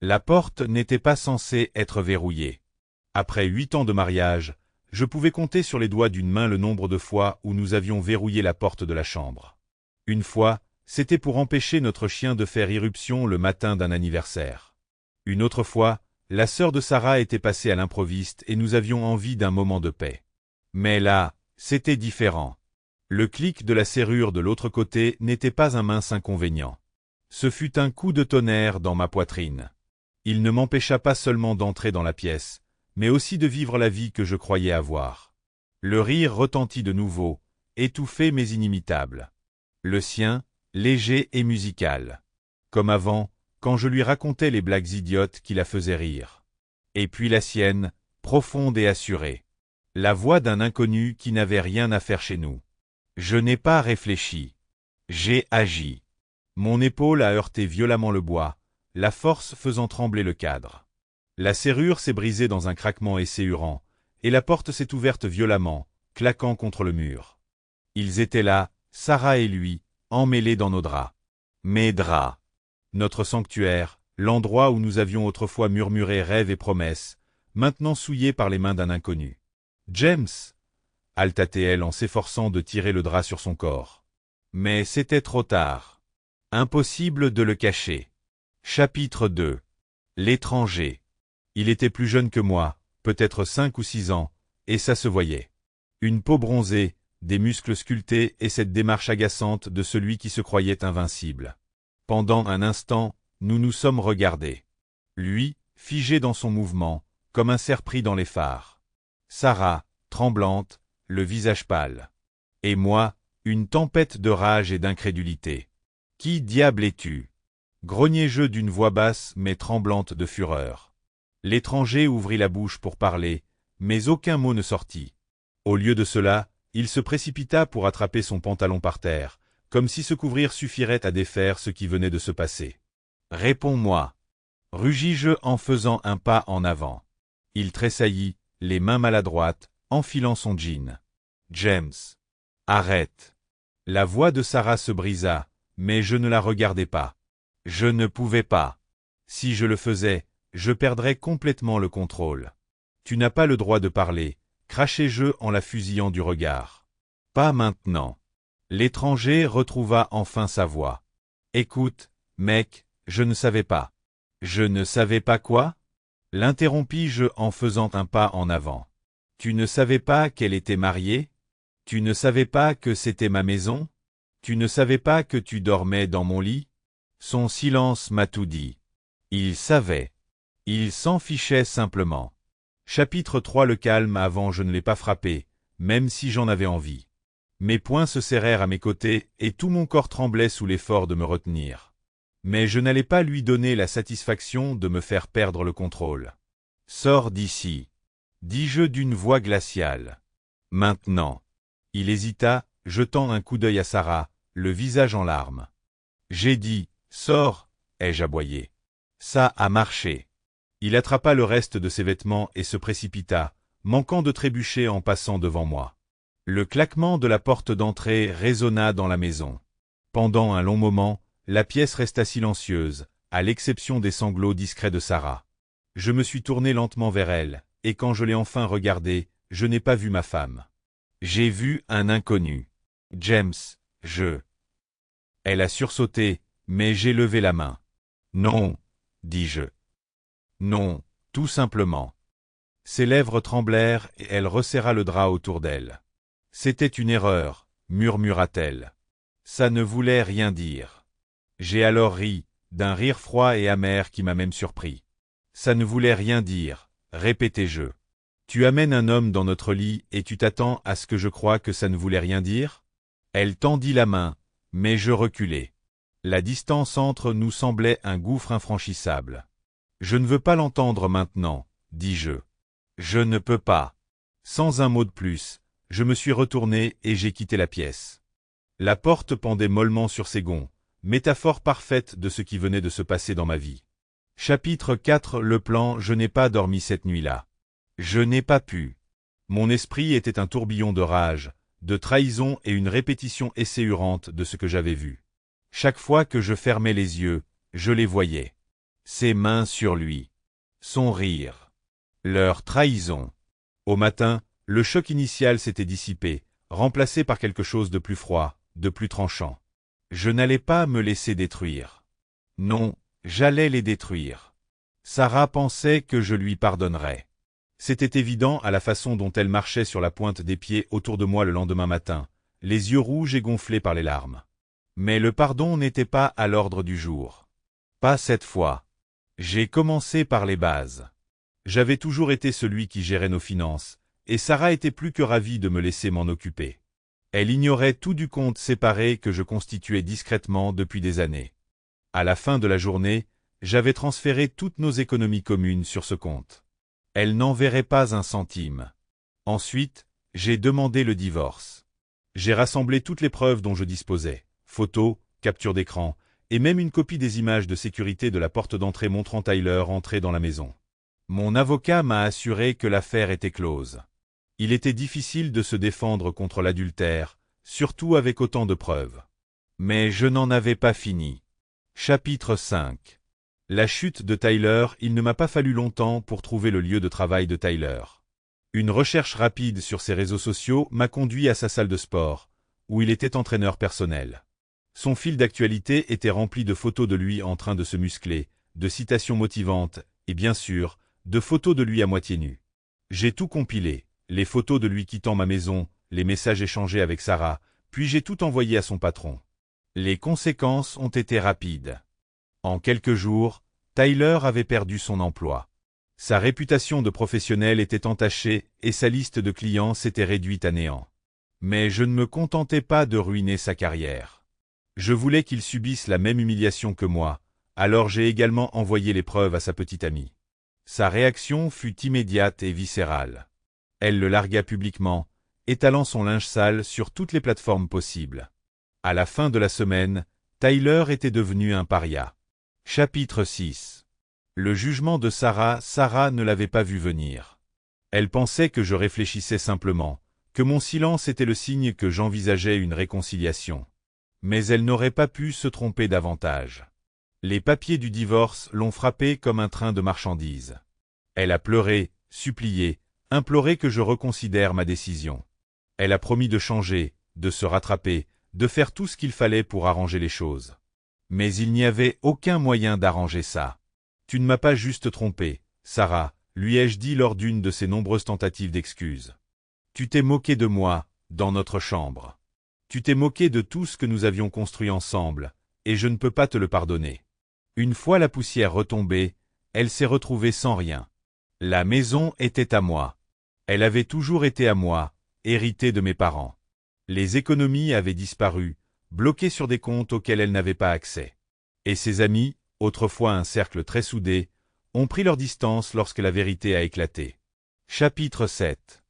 La porte n'était pas censée être verrouillée. Après 8 ans de mariage, je pouvais compter sur les doigts d'une main le nombre de fois où nous avions verrouillé la porte de la chambre. Une fois, c'était pour empêcher notre chien de faire irruption le matin d'un anniversaire. Une autre fois, la sœur de Sarah était passée à l'improviste et nous avions envie d'un moment de paix. Mais là, c'était différent. Le clic de la serrure de l'autre côté n'était pas un mince inconvénient. Ce fut un coup de tonnerre dans ma poitrine. Il ne m'empêcha pas seulement d'entrer dans la pièce, mais aussi de vivre la vie que je croyais avoir. Le rire retentit de nouveau, étouffé mais inimitable. Le sien, léger et musical. Comme avant, quand je lui racontais les blagues idiotes qui la faisaient rire. Et puis la sienne, profonde et assurée. La voix d'un inconnu qui n'avait rien à faire chez nous. Je n'ai pas réfléchi. J'ai agi. Mon épaule a heurté violemment le bois, la force faisant trembler le cadre. La serrure s'est brisée dans un craquement esséurant, et la porte s'est ouverte violemment, claquant contre le mur. Ils étaient là, Sarah et lui, emmêlés dans nos draps. Mes draps. Notre sanctuaire, l'endroit où nous avions autrefois murmuré rêves et promesses, maintenant souillé par les mains d'un inconnu. « James !» halta-t-elle en s'efforçant de tirer le drap sur son corps. Mais c'était trop tard. Impossible de le cacher. Chapitre 2. L'étranger. Il était plus jeune que moi, peut-être 5 ou 6 ans, et ça se voyait. Une peau bronzée, des muscles sculptés et cette démarche agaçante de celui qui se croyait invincible. Pendant un instant, nous nous sommes regardés. Lui, figé dans son mouvement, comme un cerf pris dans les phares. Sarah, tremblante, le visage pâle. Et moi, une tempête de rage et d'incrédulité. « Qui diable es-tu » grognai-je d'une voix basse mais tremblante de fureur. L'étranger ouvrit la bouche pour parler, mais aucun mot ne sortit. Au lieu de cela, il se précipita pour attraper son pantalon par terre, comme si se couvrir suffirait à défaire ce qui venait de se passer. « Réponds-moi » rugis-je en faisant un pas en avant. Il tressaillit, les mains maladroites, enfilant son jean. « James. Arrête » La voix de Sarah se brisa, mais je ne la regardais pas. Je ne pouvais pas. Si je le faisais, je perdrais complètement le contrôle. Tu n'as pas le droit de parler, crachai-je en la fusillant du regard. Pas maintenant. L'étranger retrouva enfin sa voix. Écoute, mec, je ne savais pas. Je ne savais pas quoi? L'interrompis-je en faisant un pas en avant. Tu ne savais pas qu'elle était mariée? Tu ne savais pas que c'était ma maison? Tu ne savais pas que tu dormais dans mon lit? Son silence m'a tout dit. Il savait. Il s'en fichait simplement. Chapitre 3. Le calme avant je ne l'ai pas frappé, même si j'en avais envie. Mes poings se serrèrent à mes côtés et tout mon corps tremblait sous l'effort de me retenir. Mais je n'allais pas lui donner la satisfaction de me faire perdre le contrôle. « Sors d'ici » dis-je d'une voix glaciale. « Maintenant » Il hésita, jetant un coup d'œil à Sarah, le visage en larmes. J'ai dit « Sors » ai-je aboyé. Ça a marché. Il attrapa le reste de ses vêtements et se précipita, manquant de trébucher en passant devant moi. Le claquement de la porte d'entrée résonna dans la maison. Pendant un long moment, la pièce resta silencieuse, à l'exception des sanglots discrets de Sarah. Je me suis tourné lentement vers elle, et quand je l'ai enfin regardée, je n'ai pas vu ma femme. J'ai vu un inconnu. James, Elle a sursauté, mais j'ai levé la main. Non, dis-je. Non, tout simplement. Ses lèvres tremblèrent et elle resserra le drap autour d'elle. C'était une erreur, murmura-t-elle. Ça ne voulait rien dire. J'ai alors ri, d'un rire froid et amer qui m'a même surpris. Ça ne voulait rien dire, répétai-je. Tu amènes un homme dans notre lit et tu t'attends à ce que je croie que ça ne voulait rien dire? Elle tendit la main, mais je reculai. La distance entre nous semblait un gouffre infranchissable. Je ne veux pas l'entendre maintenant, dis-je. Je ne peux pas. Sans un mot de plus, je me suis retourné et j'ai quitté la pièce. La porte pendait mollement sur ses gonds, métaphore parfaite de ce qui venait de se passer dans ma vie. Chapitre 4. Le plan. Je n'ai pas dormi cette nuit-là. Je n'ai pas pu. Mon esprit était un tourbillon de rage, de trahison et une répétition esséurante de ce que j'avais vu. Chaque fois que je fermais les yeux, je les voyais. Ses mains sur lui. Son rire. Leur trahison. Au matin, le choc initial s'était dissipé, remplacé par quelque chose de plus froid, de plus tranchant. Je n'allais pas me laisser détruire. Non, j'allais les détruire. Sarah pensait que je lui pardonnerais. C'était évident à la façon dont elle marchait sur la pointe des pieds autour de moi le lendemain matin, les yeux rouges et gonflés par les larmes. Mais le pardon n'était pas à l'ordre du jour. Pas cette fois. J'ai commencé par les bases. J'avais toujours été celui qui gérait nos finances, et Sarah était plus que ravie de me laisser m'en occuper. Elle ignorait tout du compte séparé que je constituais discrètement depuis des années. À la fin de la journée, j'avais transféré toutes nos économies communes sur ce compte. Elle n'en verrait pas un centime. Ensuite, j'ai demandé le divorce. J'ai rassemblé toutes les preuves dont je disposais, photos, captures d'écran, et même une copie des images de sécurité de la porte d'entrée montrant Tyler entrer dans la maison. Mon avocat m'a assuré que l'affaire était close. Il était difficile de se défendre contre l'adultère, surtout avec autant de preuves. Mais je n'en avais pas fini. Chapitre 5. La chute de Tyler. Il ne m'a pas fallu longtemps pour trouver le lieu de travail de Tyler. Une recherche rapide sur ses réseaux sociaux m'a conduit à sa salle de sport, où il était entraîneur personnel. Son fil d'actualité était rempli de photos de lui en train de se muscler, de citations motivantes, et bien sûr, de photos de lui à moitié nu. J'ai tout compilé, les photos de lui quittant ma maison, les messages échangés avec Sarah, puis j'ai tout envoyé à son patron. Les conséquences ont été rapides. En quelques jours, Tyler avait perdu son emploi. Sa réputation de professionnel était entachée et sa liste de clients s'était réduite à néant. Mais je ne me contentais pas de ruiner sa carrière. Je voulais qu'il subisse la même humiliation que moi, alors j'ai également envoyé les preuves à sa petite amie. Sa réaction fut immédiate et viscérale. Elle le largua publiquement, étalant son linge sale sur toutes les plateformes possibles. À la fin de la semaine, Tyler était devenu un paria. Chapitre 6. Le jugement de Sarah. Sarah ne l'avait pas vu venir. Elle pensait que je réfléchissais simplement, que mon silence était le signe que j'envisageais une réconciliation. Mais elle n'aurait pas pu se tromper davantage. Les papiers du divorce l'ont frappée comme un train de marchandises. Elle a pleuré, supplié, imploré que je reconsidère ma décision. Elle a promis de changer, de se rattraper, de faire tout ce qu'il fallait pour arranger les choses. Mais il n'y avait aucun moyen d'arranger ça. Tu ne m'as pas juste trompé, Sarah, lui ai-je dit lors d'une de ses nombreuses tentatives d'excuses. Tu t'es moqué de moi, dans notre chambre. Tu t'es moqué de tout ce que nous avions construit ensemble, et je ne peux pas te le pardonner. Une fois la poussière retombée, elle s'est retrouvée sans rien. La maison était à moi. Elle avait toujours été à moi, héritée de mes parents. Les économies avaient disparu, bloquées sur des comptes auxquels elle n'avait pas accès. Et ses amis, autrefois un cercle très soudé, ont pris leur distance lorsque la vérité a éclaté. Chapitre 7.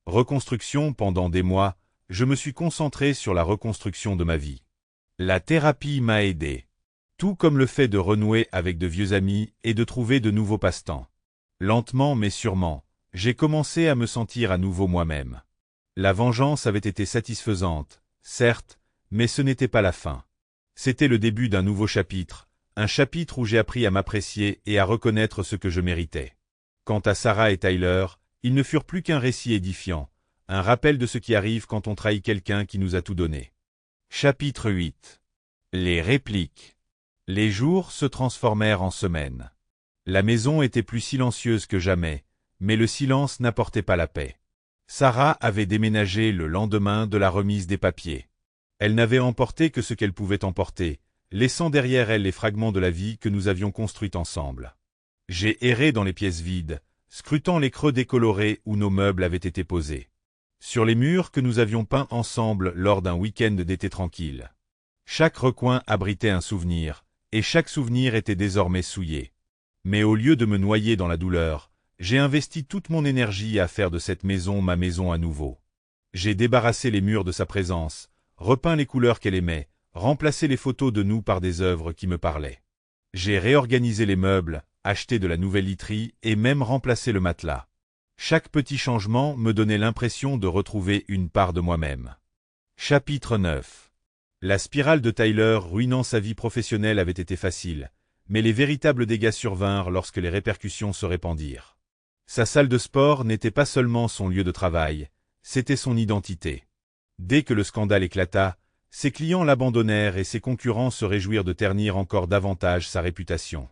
Reconstruction. Pendant des mois, je me suis concentré sur la reconstruction de ma vie. La thérapie m'a aidé. Tout comme le fait de renouer avec de vieux amis et de trouver de nouveaux passe-temps. Lentement mais sûrement, j'ai commencé à me sentir à nouveau moi-même. La vengeance avait été satisfaisante, certes, mais ce n'était pas la fin. C'était le début d'un nouveau chapitre, un chapitre où j'ai appris à m'apprécier et à reconnaître ce que je méritais. Quant à Sarah et Tyler, ils ne furent plus qu'un récit édifiant, un rappel de ce qui arrive quand on trahit quelqu'un qui nous a tout donné. Chapitre 8. Les répliques. Les jours se transformèrent en semaines. La maison était plus silencieuse que jamais, mais le silence n'apportait pas la paix. Sarah avait déménagé le lendemain de la remise des papiers. Elle n'avait emporté que ce qu'elle pouvait emporter, laissant derrière elle les fragments de la vie que nous avions construite ensemble. J'ai erré dans les pièces vides, scrutant les creux décolorés où nos meubles avaient été posés. Sur les murs que nous avions peints ensemble lors d'un week-end d'été tranquille. Chaque recoin abritait un souvenir, et chaque souvenir était désormais souillé. Mais au lieu de me noyer dans la douleur, j'ai investi toute mon énergie à faire de cette maison ma maison à nouveau. J'ai débarrassé les murs de sa présence, repeint les couleurs qu'elle aimait, remplacé les photos de nous par des œuvres qui me parlaient. J'ai réorganisé les meubles, acheté de la nouvelle literie et même remplacé le matelas. Chaque petit changement me donnait l'impression de retrouver une part de moi-même. Chapitre 9. La spirale de Tyler ruinant sa vie professionnelle avait été facile, mais les véritables dégâts survinrent lorsque les répercussions se répandirent. Sa salle de sport n'était pas seulement son lieu de travail, c'était son identité. Dès que le scandale éclata, ses clients l'abandonnèrent et ses concurrents se réjouirent de ternir encore davantage sa réputation.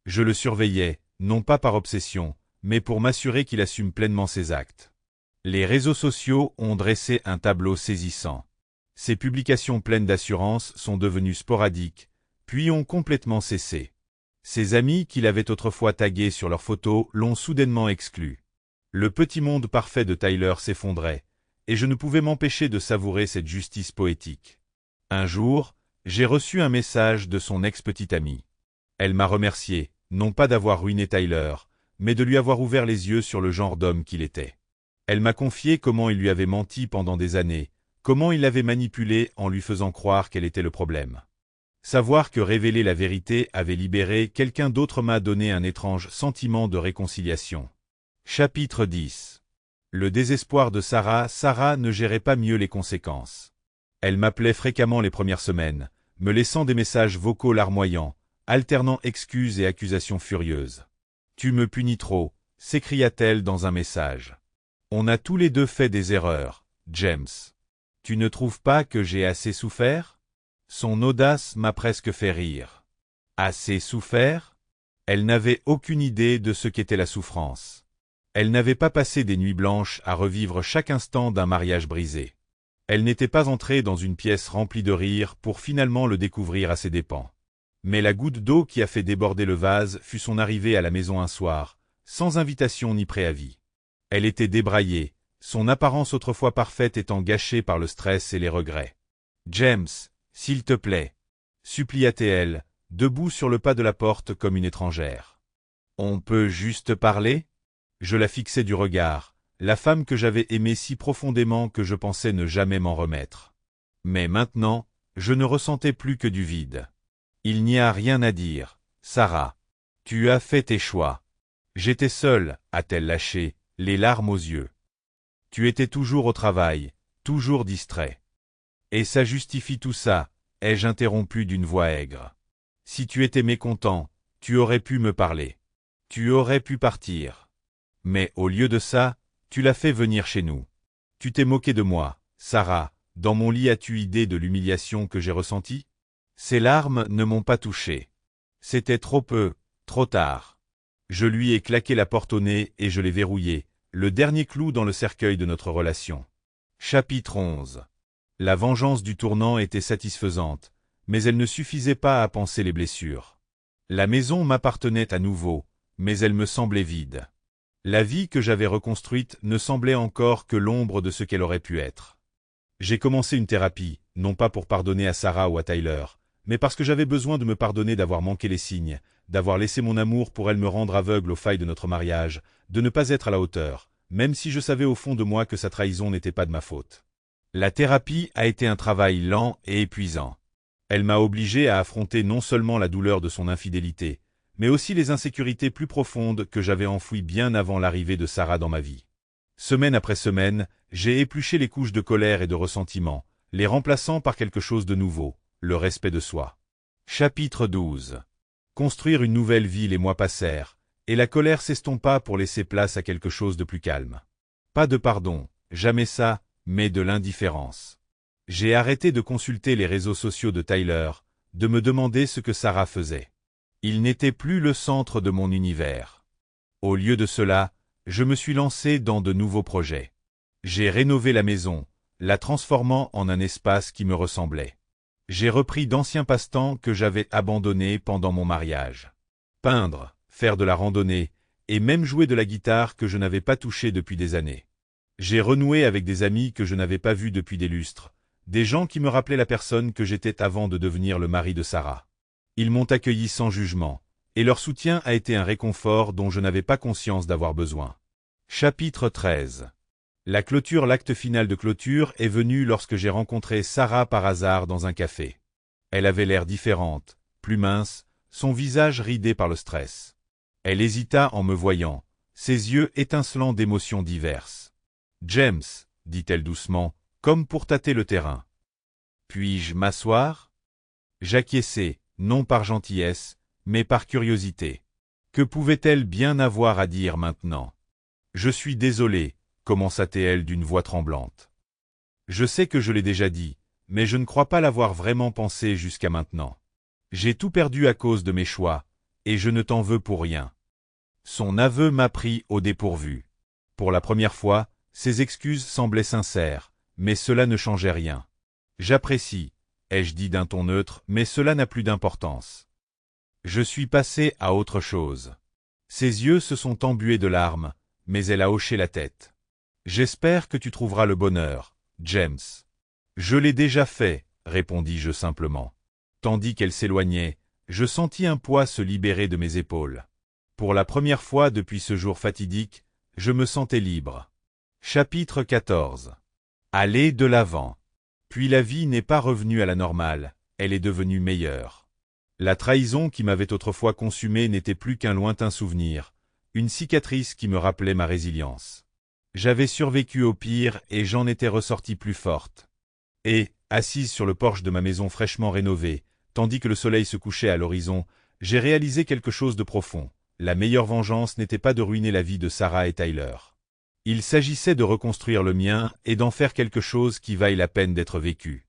Je le surveillais, non pas par obsession, mais pour m'assurer qu'il assume pleinement ses actes. Les réseaux sociaux ont dressé un tableau saisissant. Ses publications pleines d'assurance sont devenues sporadiques, puis ont complètement cessé. Ses amis qui l'avaient autrefois tagué sur leurs photos l'ont soudainement exclu. Le petit monde parfait de Tyler s'effondrait, et je ne pouvais m'empêcher de savourer cette justice poétique. Un jour, j'ai reçu un message de son ex-petite amie. Elle m'a remercié, non pas d'avoir ruiné Tyler, mais de lui avoir ouvert les yeux sur le genre d'homme qu'il était. Elle m'a confié comment il lui avait menti pendant des années, comment il l'avait manipulée en lui faisant croire qu'elle était le problème. Savoir que révéler la vérité avait libéré quelqu'un d'autre m'a donné un étrange sentiment de réconciliation. Chapitre 10. Le désespoir de Sarah ne gérait pas mieux les conséquences. Elle m'appelait fréquemment les premières semaines, me laissant des messages vocaux larmoyants, alternant excuses et accusations furieuses. « Tu me punis trop », s'écria-t-elle dans un message. « On a tous les deux fait des erreurs, James. Tu ne trouves pas que j'ai assez souffert ?» Son audace m'a presque fait rire. Assez souffert? Elle n'avait aucune idée de ce qu'était la souffrance. Elle n'avait pas passé des nuits blanches à revivre chaque instant d'un mariage brisé. Elle n'était pas entrée dans une pièce remplie de rires pour finalement le découvrir à ses dépens. Mais la goutte d'eau qui a fait déborder le vase fut son arrivée à la maison un soir, sans invitation ni préavis. Elle était débraillée, son apparence autrefois parfaite étant gâchée par le stress et les regrets. « James, s'il te plaît » supplia-t-elle, debout sur le pas de la porte comme une étrangère. « On peut juste parler ?» Je la fixai du regard, la femme que j'avais aimée si profondément que je pensais ne jamais m'en remettre. Mais maintenant, je ne ressentais plus que du vide. « Il n'y a rien à dire, Sarah. Tu as fait tes choix. » J'étais seul, a-t-elle lâché, les larmes aux yeux. « Tu étais toujours au travail, toujours distrait. » Et ça justifie tout ça, ai-je interrompu d'une voix aigre. Si tu étais mécontent, tu aurais pu me parler. Tu aurais pu partir. Mais au lieu de ça, tu l'as fait venir chez nous. Tu t'es moqué de moi, Sarah, dans mon lit as-tu idée de l'humiliation que j'ai ressentie? Ces larmes ne m'ont pas touché. C'était trop peu, trop tard. Je lui ai claqué la porte au nez et je l'ai verrouillée, le dernier clou dans le cercueil de notre relation. Chapitre 11. La vengeance du tournant était satisfaisante, mais elle ne suffisait pas à panser les blessures. La maison m'appartenait à nouveau, mais elle me semblait vide. La vie que j'avais reconstruite ne semblait encore que l'ombre de ce qu'elle aurait pu être. J'ai commencé une thérapie, non pas pour pardonner à Sarah ou à Tyler, mais parce que j'avais besoin de me pardonner d'avoir manqué les signes, d'avoir laissé mon amour pour elle me rendre aveugle aux failles de notre mariage, de ne pas être à la hauteur, même si je savais au fond de moi que sa trahison n'était pas de ma faute. La thérapie a été un travail lent et épuisant. Elle m'a obligé à affronter non seulement la douleur de son infidélité, mais aussi les insécurités plus profondes que j'avais enfouies bien avant l'arrivée de Sarah dans ma vie. Semaine après semaine, j'ai épluché les couches de colère et de ressentiment, les remplaçant par quelque chose de nouveau, le respect de soi. Chapitre 12. Construire une nouvelle vie. Les mois passèrent, et la colère s'estompa pour laisser place à quelque chose de plus calme. Pas de pardon, jamais ça, mais de l'indifférence. J'ai arrêté de consulter les réseaux sociaux de Tyler, de me demander ce que Sarah faisait. Il n'était plus le centre de mon univers. Au lieu de cela, je me suis lancé dans de nouveaux projets. J'ai rénové la maison, la transformant en un espace qui me ressemblait. J'ai repris d'anciens passe-temps que j'avais abandonnés pendant mon mariage. Peindre, faire de la randonnée, et même jouer de la guitare que je n'avais pas touchée depuis des années. J'ai renoué avec des amis que je n'avais pas vus depuis des lustres, des gens qui me rappelaient la personne que j'étais avant de devenir le mari de Sarah. Ils m'ont accueilli sans jugement, et leur soutien a été un réconfort dont je n'avais pas conscience d'avoir besoin. Chapitre 13. La clôture. L'acte final de clôture est venu lorsque j'ai rencontré Sarah par hasard dans un café. Elle avait l'air différente, plus mince, son visage ridé par le stress. Elle hésita en me voyant, ses yeux étincelants d'émotions diverses. « James » dit-elle doucement, comme pour tâter le terrain. « Puis-je m'asseoir » J'acquiesçai, non par gentillesse, mais par curiosité. Que pouvait-elle bien avoir à dire maintenant? Je suis désolé, commença-t-elle d'une voix tremblante. Je sais que je l'ai déjà dit, mais je ne crois pas l'avoir vraiment pensé jusqu'à maintenant. J'ai tout perdu à cause de mes choix, et je ne t'en veux pour rien. Son aveu m'a pris au dépourvu. Pour la première fois, ses excuses semblaient sincères, mais cela ne changeait rien. J'apprécie, ai-je dit d'un ton neutre, mais cela n'a plus d'importance. Je suis passé à autre chose. Ses yeux se sont embués de larmes, mais elle a hoché la tête. J'espère que tu trouveras le bonheur, James. Je l'ai déjà fait, répondis-je simplement. Tandis qu'elle s'éloignait, je sentis un poids se libérer de mes épaules. Pour la première fois depuis ce jour fatidique, je me sentais libre. Chapitre 14. Aller de l'avant. Puis la vie n'est pas revenue à la normale, elle est devenue meilleure. La trahison qui m'avait autrefois consumé n'était plus qu'un lointain souvenir, une cicatrice qui me rappelait ma résilience. J'avais survécu au pire et j'en étais ressorti plus forte. Et, assise sur le porche de ma maison fraîchement rénovée, tandis que le soleil se couchait à l'horizon, j'ai réalisé quelque chose de profond. La meilleure vengeance n'était pas de ruiner la vie de Sarah et Tyler. Il s'agissait de reconstruire le mien et d'en faire quelque chose qui vaille la peine d'être vécu.